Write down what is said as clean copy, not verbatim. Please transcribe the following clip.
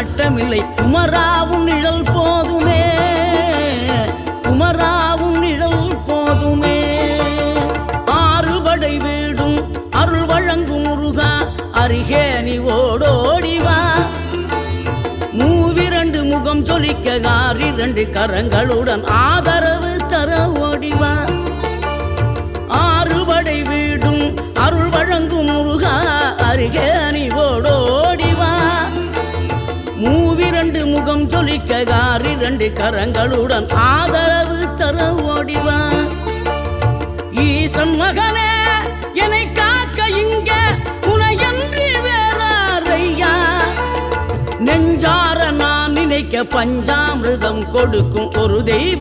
நாட்டமில்லை. குமராவும் நிழல் போதுமே, குமராவும் நிழல் போதுமே. ஆறுபடை வீடும் அருள் வழங்கும் முருகா, அருகே நீ ஓடோடிவா. மூவிரண்டு முகம் சொலிக்க 2 கரங்களுடன் ஆதரவு தர ஓடிவா. ஆறுபடை வீடும் அருள் வழங்கும் முருகா, அருகே நீ ஓடோடிவா. மூவிரண்டு முகம் சொலிக்க 2 கரங்களுடன் ஆதரவு தர ஓடிவா. ஈசன் மகனே என்னை காக்க இங்க உனையன்றி வேறாரையா. நெஞ்சார நான் நினைக்க பஞ்சாமிர்தம் கொடுக்கும் ஒரு தெய்வம்.